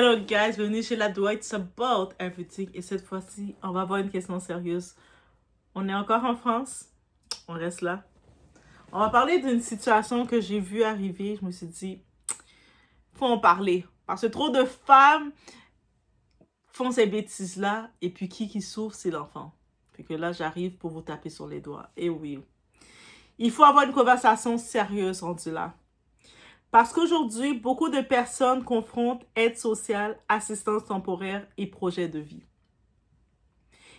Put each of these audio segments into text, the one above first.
Hello guys, bienvenue chez la Dwight, it's about everything. Et cette fois-ci, on va avoir une question sérieuse. On est encore en France, on reste là. On va parler d'une situation que j'ai vue arriver. Je me suis dit, faut en parler. Parce que trop de femmes font ces bêtises-là, et puis qui souffre, c'est l'enfant. Fait que là, j'arrive pour vous taper sur les doigts. Et oui, il faut avoir une conversation sérieuse rendue là. Parce qu'aujourd'hui, beaucoup de personnes confrontent aide sociale, assistance temporaire et projet de vie.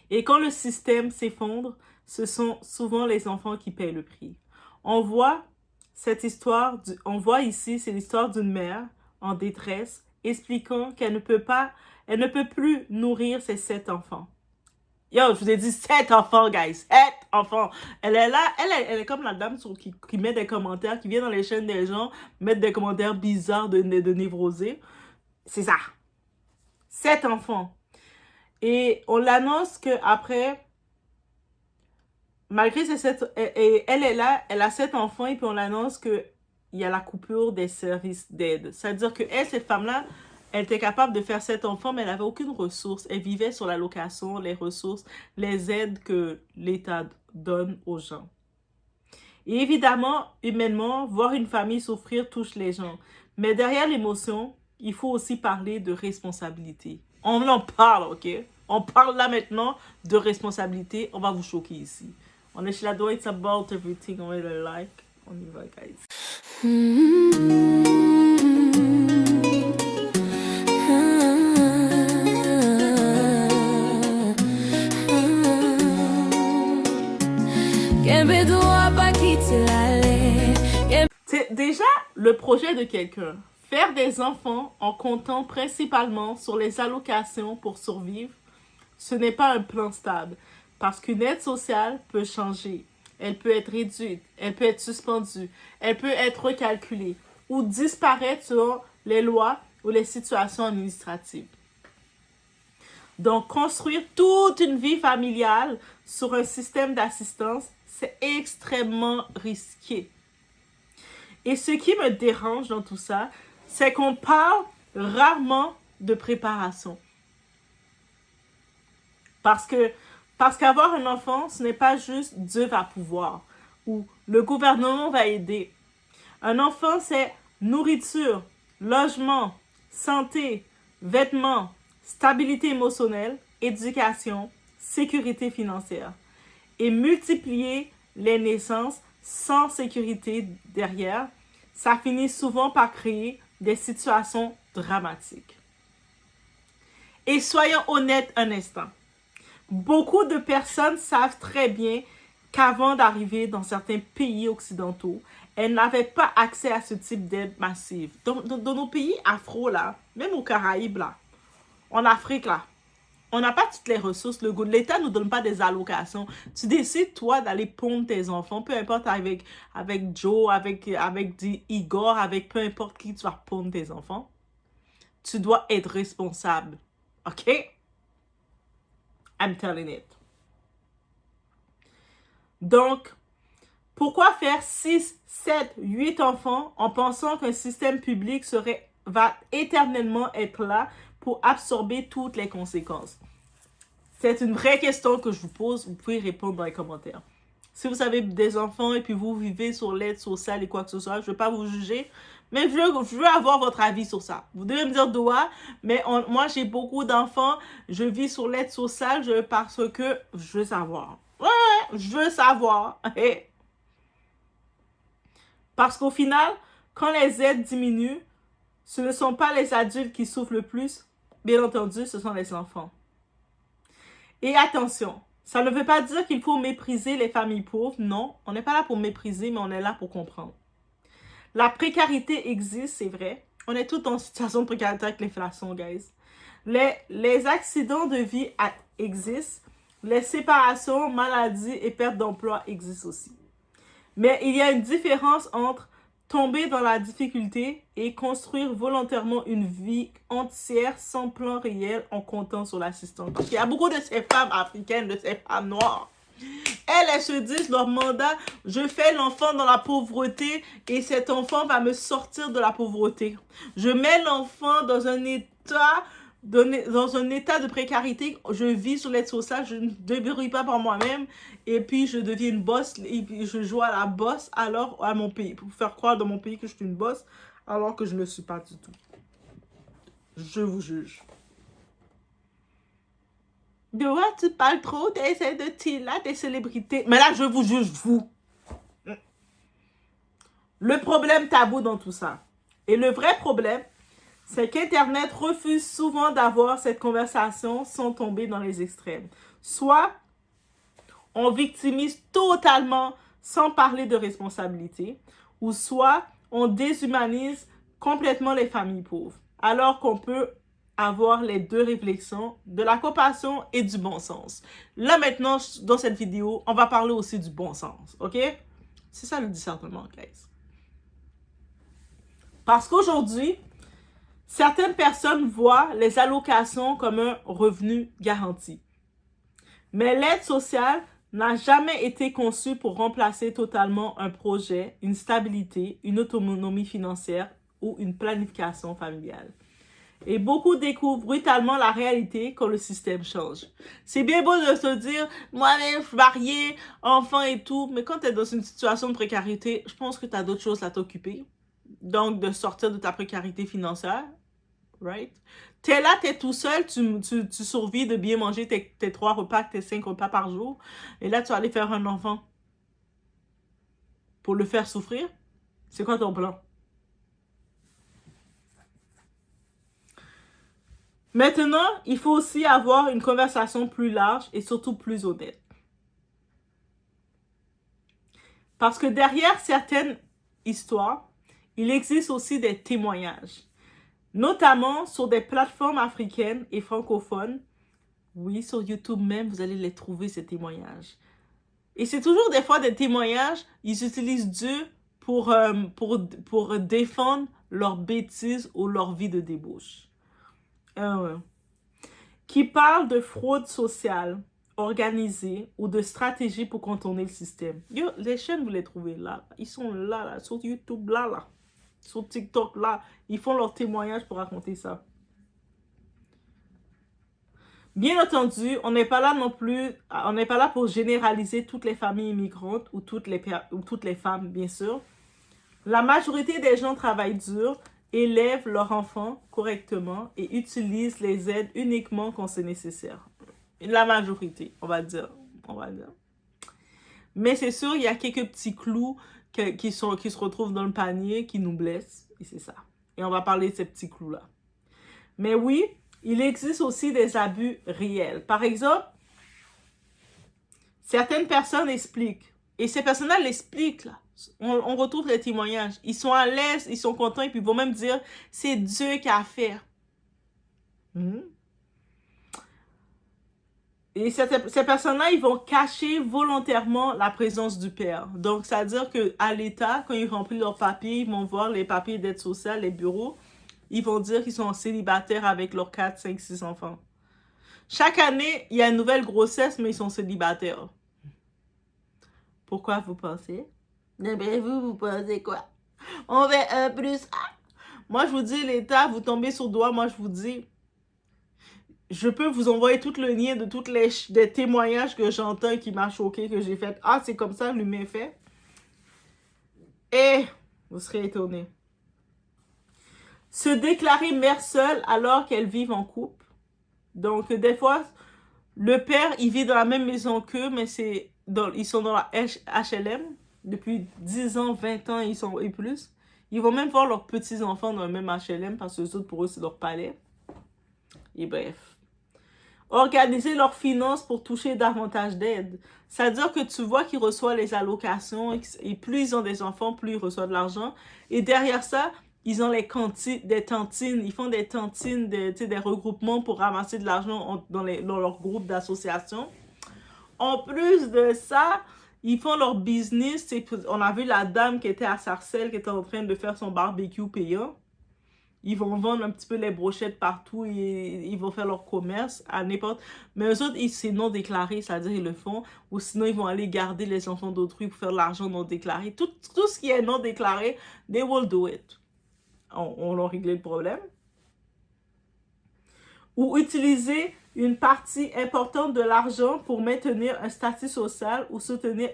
Et quand le système s'effondre, ce sont souvent les enfants qui payent le prix. On voit ici, c'est l'histoire d'une mère en détresse expliquant qu'elle ne peut plus nourrir ses 7 enfants. Yo, je vous ai dit 7 enfants, guys. 7 enfants. Elle est là, elle est comme la dame qui met des commentaires, qui vient dans les chaînes des gens, mettre des commentaires bizarres de névrosés. C'est ça. 7 enfants. Et on l'annonce qu'après, malgré ces 7... Elle est là, elle a 7 enfants, et puis on l'annonce qu'il y a la coupure des services d'aide. C'est-à-dire que elle, cette femme-là, elle était capable de faire 7 enfants, mais elle n'avait aucune ressource. Elle vivait sur l'allocation, les ressources, les aides que l'État donne aux gens. Et évidemment, humainement, voir une famille souffrir touche les gens. Mais derrière l'émotion, il faut aussi parler de responsabilité. On en parle, ok? On parle là maintenant de responsabilité. On va vous choquer ici. On est chez la Dwight, it's about everything. On est le like. On y va, guys. C'est déjà le projet de quelqu'un. Faire des enfants en comptant principalement sur les allocations pour survivre, ce n'est pas un plan stable. Parce qu'une aide sociale peut changer. Elle peut être réduite, elle peut être suspendue, elle peut être recalculée ou disparaître selon les lois ou les situations administratives. Donc, construire toute une vie familiale sur un système d'assistance, c'est extrêmement risqué. Et ce qui me dérange dans tout ça, c'est qu'on parle rarement de préparation. Parce qu'avoir un enfant, ce n'est pas juste Dieu va pouvoir ou le gouvernement va aider. Un enfant, c'est nourriture, logement, santé, vêtements, stabilité émotionnelle, éducation, sécurité financière. Et multiplier les naissances sans sécurité derrière, ça finit souvent par créer des situations dramatiques. Et soyons honnêtes un instant. Beaucoup de personnes savent très bien qu'avant d'arriver dans certains pays occidentaux, elles n'avaient pas accès à ce type d'aide massive. Dans nos pays afro, là, même aux Caraïbes, là, en Afrique, là, on n'a pas toutes les ressources. L'État ne nous donne pas des allocations. Tu décides, toi, d'aller pondre tes enfants, peu importe avec Joe, avec Igor, avec peu importe qui tu vas pondre tes enfants. Tu dois être responsable. OK? I'm telling it. Donc, pourquoi faire 6, 7, 8 enfants en pensant qu'un système public va éternellement être là pour absorber toutes les conséquences? C'est une vraie question que je vous pose. Vous pouvez répondre dans les commentaires. Si vous avez des enfants et puis vous vivez sur l'aide sociale et quoi que ce soit, je ne vais pas vous juger, mais je veux avoir votre avis sur ça. Vous devez me dire d'où, mais moi j'ai beaucoup d'enfants, je vis sur l'aide sociale parce que je veux savoir. Ouais, je veux savoir. Parce qu'au final, quand les aides diminuent, ce ne sont pas les adultes qui souffrent le plus, bien entendu, ce sont les enfants. Et attention, ça ne veut pas dire qu'il faut mépriser les familles pauvres. Non, on n'est pas là pour mépriser, mais on est là pour comprendre. La précarité existe, c'est vrai. On est tous en situation de précarité avec l'inflation, guys. Les accidents de vie existent. Les séparations, maladies et pertes d'emploi existent aussi. Mais il y a une différence entre tomber dans la difficulté et construire volontairement une vie entière sans plan réel en comptant sur l'assistance. Parce qu'il y a beaucoup de ces femmes africaines, de ces femmes noires Elles se disent leur mandat, je fais l'enfant dans la pauvreté et cet enfant va me sortir de la pauvreté. Je mets l'enfant dans un état de précarité, je vis sur l'aide sociale, je ne débrouille pas par moi-même et puis je deviens une boss et puis je joue à la boss alors à mon pays, pour faire croire dans mon pays que je suis une boss alors que je ne le suis pas du tout. Je vous juge. De quoi tu parles trop, t'essaies de tirer là, des célébrités. Mais là, je vous juge, vous. Le problème tabou dans tout ça. Et le vrai problème, c'est qu'Internet refuse souvent d'avoir cette conversation sans tomber dans les extrêmes. Soit on victimise totalement sans parler de responsabilité, ou soit on déshumanise complètement les familles pauvres, alors qu'on peut avoir les deux réflexions, de la compassion et du bon sens. Là maintenant, dans cette vidéo, on va parler aussi du bon sens, ok? C'est ça le discernement, guys. Parce qu'aujourd'hui, certaines personnes voient les allocations comme un revenu garanti. Mais l'aide sociale n'a jamais été conçue pour remplacer totalement un projet, une stabilité, une autonomie financière ou une planification familiale. Et beaucoup découvrent brutalement la réalité quand le système change. C'est bien beau de se dire, moi-même, marié, enfant et tout, mais quand tu es dans une situation de précarité, je pense que tu as d'autres choses à t'occuper. Donc, de sortir de ta précarité financière, right? T'es là, t'es tout seul, tu survis de bien manger tes 3 repas, tes 5 repas par jour. Et là, tu vas aller faire un enfant pour le faire souffrir. C'est quoi ton plan? Maintenant, il faut aussi avoir une conversation plus large et surtout plus honnête. Parce que derrière certaines histoires, il existe aussi des témoignages. Notamment sur des plateformes africaines et francophones. Oui, sur YouTube même, vous allez les trouver, ces témoignages. Et c'est toujours des fois des témoignages, ils utilisent Dieu pour défendre leurs bêtises ou leur vie de débauche. Qui parlent de fraude sociale organisée ou de stratégie pour contourner le système. Yo, les chaînes, vous les trouvez là. Ils sont là, sur YouTube, là. Sur TikTok, là. Ils font leurs témoignages pour raconter ça. Bien entendu, on n'est pas là non plus, on n'est pas là pour généraliser toutes les familles immigrantes ou toutes les femmes, bien sûr. La majorité des gens travaillent dur, élèvent leurs enfants correctement et utilisent les aides uniquement quand c'est nécessaire. La majorité, on va dire. Mais c'est sûr, il y a quelques petits clous qui se retrouvent dans le panier, qui nous blessent, et c'est ça. Et on va parler de ces petits clous-là. Mais oui, il existe aussi des abus réels. Par exemple, certaines personnes expliquent, et ces personnes-là l'expliquent, là. On retrouve les témoignages. Ils sont à l'aise, ils sont contents, et puis ils vont même dire, c'est Dieu qui a fait. Et ces personnes-là, ils vont cacher volontairement la présence du Père. Donc, c'est-à-dire qu'à l'État, quand ils remplissent leurs papiers, ils vont voir les papiers d'aide sociale, les bureaux, ils vont dire qu'ils sont célibataires avec leurs 4, 5, 6 enfants. Chaque année, il y a une nouvelle grossesse, mais ils sont célibataires. Pourquoi vous pensez? Mais vous pensez quoi? On fait 1 plus 1. Moi, je vous dis, l'État, vous tombez sur le doigt. Moi, je vous dis, je peux vous envoyer tout le lien de tous des témoignages que j'entends qui m'a choqué, que j'ai fait. Ah, c'est comme ça, l'humain fait. Et vous serez étonnés. Se déclarer mère seule alors qu'elles vivent en couple. Donc, des fois, le père, il vit dans la même maison qu'eux, mais ils sont dans la HLM. Depuis 10 ans, 20 ans, ils sont et plus. Ils vont même voir leurs petits-enfants dans le même HLM parce que les autres, pour eux, c'est leur palais. Et bref. Organiser leurs finances pour toucher davantage d'aide. C'est-à-dire que tu vois qu'ils reçoivent les allocations et plus ils ont des enfants, plus ils reçoivent de l'argent. Et derrière ça, ils ont des tantines. Ils font des tantines, des regroupements pour ramasser de l'argent dans leur groupe d'associations. En plus de ça, ils font leur business. On a vu la dame qui était à Sarcelles, qui était en train de faire son barbecue payant. Ils vont vendre un petit peu les brochettes partout et ils vont faire leur commerce à n'importe. Mais eux autres, c'est non déclaré, c'est-à-dire ils le font. Ou sinon, ils vont aller garder les enfants d'autrui pour faire de l'argent non déclaré. Tout ce qui est non déclaré, they will do it. On a réglé le problème. Ou utiliser une partie importante de l'argent pour maintenir un statut social ou soutenir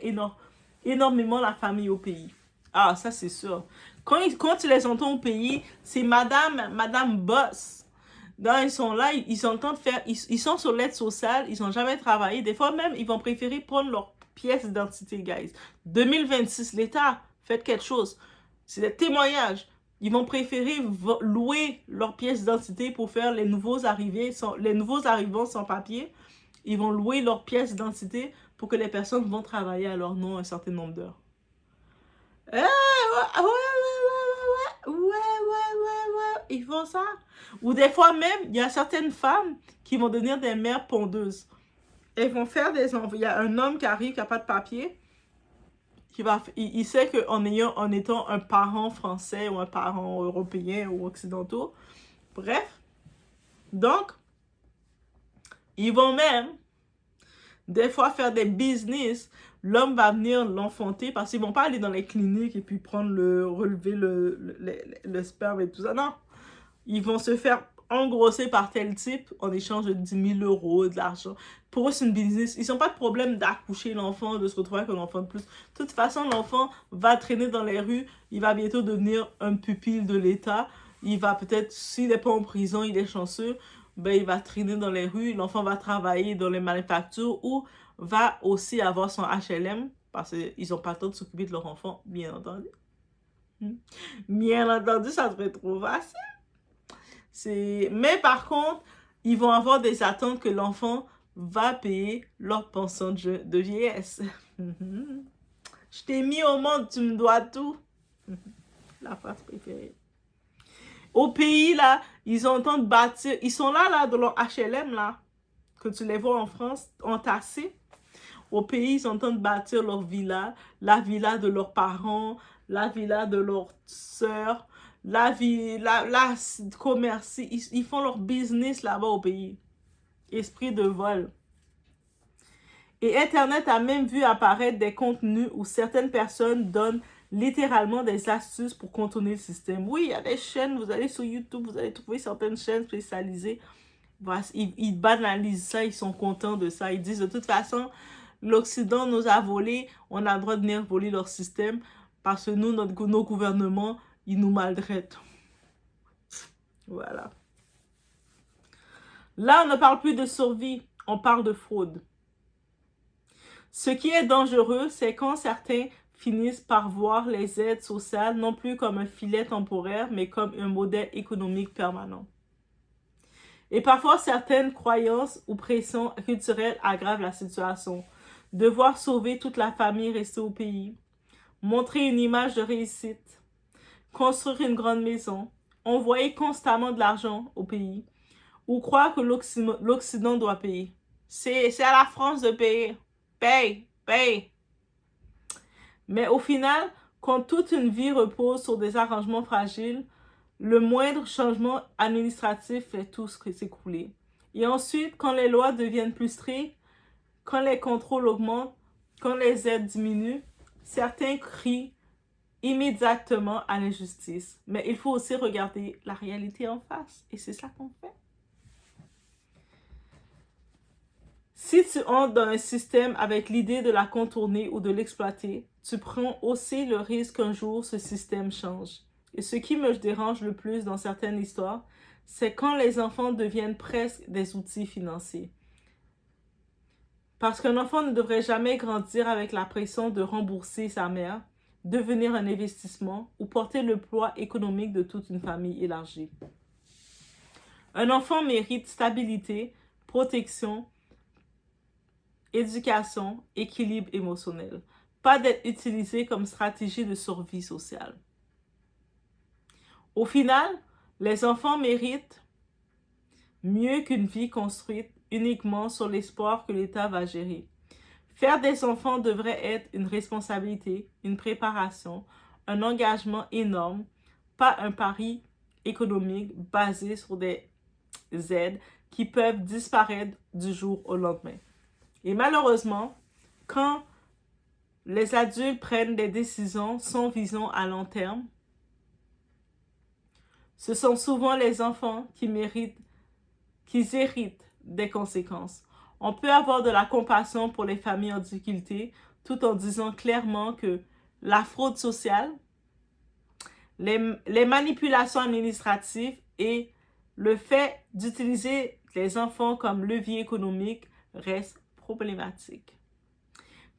énormément la famille au pays. Ah, ça c'est sûr. Quand tu les entends au pays, c'est Madame Boss. Donc, ils sont là, ils sont en train de faire, ils sont sur l'aide sociale, ils n'ont jamais travaillé. Des fois même, ils vont préférer prendre leur pièce d'identité, guys. 2026, l'État, faites quelque chose. C'est des témoignages. Ils vont préférer louer leur pièce d'identité pour faire les nouveaux arrivants sans papier. Ils vont louer leur pièce d'identité pour que les personnes vont travailler à leur nom un certain nombre d'heures. Ouais. Ils font ça. Ou des fois même, il y a certaines femmes qui vont devenir des mères pondeuses. Elles vont faire des enfants. Il y a un homme qui arrive, qui n'a pas de papier. Il sait qu'en étant un parent français ou un parent européen ou occidentaux, bref, donc, ils vont même, des fois, faire des business. L'homme va venir l'enfanter parce qu'ils ne vont pas aller dans les cliniques et puis relever le sperme et tout ça. Non, ils vont se faire engrosser par tel type en échange de 10 000 euros, de l'argent. Pour eux, c'est une business. Ils n'ont pas de problème d'accoucher l'enfant, de se retrouver avec un enfant de plus. De toute façon, l'enfant va traîner dans les rues. Il va bientôt devenir un pupille de l'État. Il va peut-être, s'il n'est pas en prison, il est chanceux, ben, il va traîner dans les rues. L'enfant va travailler dans les manufactures ou va aussi avoir son HLM parce qu'ils n'ont pas le temps de s'occuper de leur enfant, bien entendu. Bien entendu, ça serait trop facile. Mais par contre, ils vont avoir des attentes que l'enfant va payer leur pension de vieillesse. Je t'ai mis au monde, tu me dois tout. La phrase préférée. Au pays, là, ils ont le temps de bâtir. Ils sont là, dans leur HLM, là, que tu les vois en France, entassés. Au pays, ils sont en train de bâtir leur villa, la villa de leurs parents, la villa de leurs sœurs, la commerce. Ils font leur business là-bas au pays. Esprit de vol. Et Internet a même vu apparaître des contenus où certaines personnes donnent littéralement des astuces pour contourner le système. Oui, il y a des chaînes, vous allez sur YouTube, vous allez trouver certaines chaînes spécialisées. Ils banalisent ça, ils sont contents de ça. Ils disent de toute façon, l'Occident nous a volé, on a le droit de venir voler leur système parce que nous, nos gouvernements, ils nous maltraitent. Voilà. Là, on ne parle plus de survie, on parle de fraude. Ce qui est dangereux, c'est quand certains finissent par voir les aides sociales non plus comme un filet temporaire, mais comme un modèle économique permanent. Et parfois, certaines croyances ou pressions culturelles aggravent la situation. Devoir sauver toute la famille restée au pays, montrer une image de réussite, construire une grande maison, envoyer constamment de l'argent au pays, ou croire que l'Occident doit payer. C'est à la France de payer. Paye. Mais au final, quand toute une vie repose sur des arrangements fragiles, le moindre changement administratif fait tout s'écrouler. Et ensuite, quand les lois deviennent plus strictes, quand les contrôles augmentent, quand les aides diminuent, certains crient immédiatement à l'injustice. Mais il faut aussi regarder la réalité en face. Et c'est ça qu'on fait. Si tu entres dans un système avec l'idée de la contourner ou de l'exploiter, tu prends aussi le risque qu'un jour ce système change. Et ce qui me dérange le plus dans certaines histoires, c'est quand les enfants deviennent presque des outils financiers. Parce qu'un enfant ne devrait jamais grandir avec la pression de rembourser sa mère, devenir un investissement ou porter le poids économique de toute une famille élargie. Un enfant mérite stabilité, protection, éducation, équilibre émotionnel, pas d'être utilisé comme stratégie de survie sociale. Au final, les enfants méritent mieux qu'une vie construite uniquement sur l'espoir que l'État va gérer. Faire des enfants devrait être une responsabilité, une préparation, un engagement énorme, pas un pari économiques basées sur des aides qui peuvent disparaître du jour au lendemain. Et malheureusement, quand les adultes prennent des décisions sans vision à long terme, ce sont souvent les enfants qui héritent des conséquences. On peut avoir de la compassion pour les familles en difficulté tout en disant clairement que la fraude sociale, les manipulations administratives et le fait d'utiliser les enfants comme levier économique restent problématiques.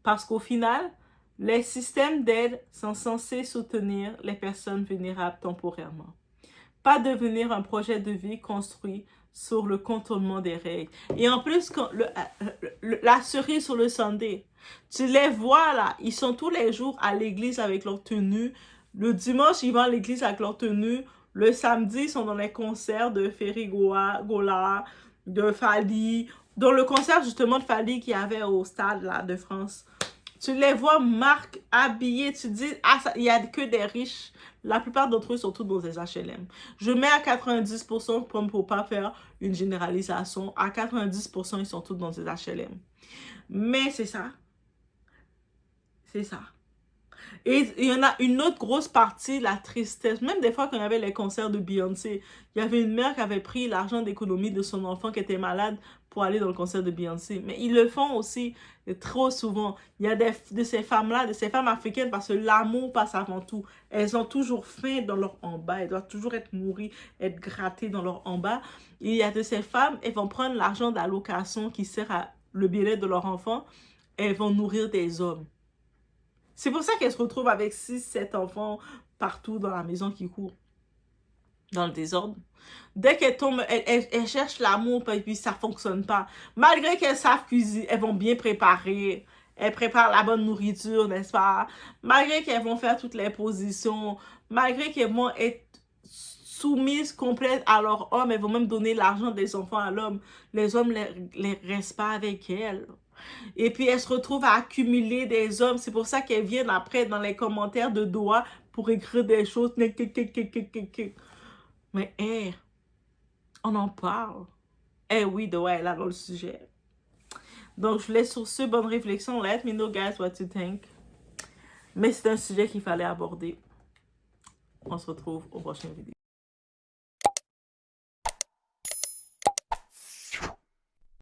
Parce qu'au final, les systèmes d'aide sont censés soutenir les personnes vulnérables temporairement, pas devenir un projet de vie construit sur le contournement des règles. Et en plus, la cerise sur le sundae, tu les vois là, ils sont tous les jours à l'église avec leur tenue. Le dimanche, ils vont à l'église avec leur tenue. Le samedi, ils sont dans les concerts de Ferry Gola, de Fally, dans le concert justement de Fally qu'il y avait au stade là, de France. Tu les vois marques habillés, tu te dis, ah, il n'y a que des riches. La plupart d'entre eux sont tous dans des HLM. Je mets à 90% pour ne pas faire une généralisation. À 90%, ils sont tous dans des HLM. Mais c'est ça. C'est ça. Et il y en a une autre grosse partie, la tristesse. Même des fois, quand il y avait les concerts de Beyoncé, il y avait une mère qui avait pris l'argent d'économie de son enfant qui était malade pour aller dans le concert de Beyoncé. Mais ils le font aussi trop souvent. Il y a de ces femmes-là, de ces femmes africaines, parce que l'amour passe avant tout. Elles ont toujours faim dans leur en bas. Elles doivent toujours être nourries, être grattées dans leur en bas. Et il y a de ces femmes, elles vont prendre l'argent d'allocation qui sert à le bien-être de leur enfant. Elles vont nourrir des hommes. C'est pour ça qu'elle se retrouve avec 6-7 enfants partout dans la maison qui courent, dans le désordre. Dès qu'elles tombent, elles cherchent l'amour et puis ça ne fonctionne pas. Malgré qu'elles savent cuisiner, elles vont bien préparer. Elles préparent la bonne nourriture, n'est-ce pas? Malgré qu'elles vont faire toutes les positions, malgré qu'elles vont être soumises complètes à leur homme, elles vont même donner l'argent des enfants à l'homme. Les hommes ne les restent pas avec elles. Et puis, elles se retrouvent à accumuler des hommes. C'est pour ça qu'elles viennent après dans les commentaires de Doha pour écrire des choses. Mais, on en parle. Oui, Doha est là dans le sujet. Donc, je vous laisse sur ce. Bonne réflexion. Let me know, guys, what you think. Mais c'est un sujet qu'il fallait aborder. On se retrouve au prochain vidéo.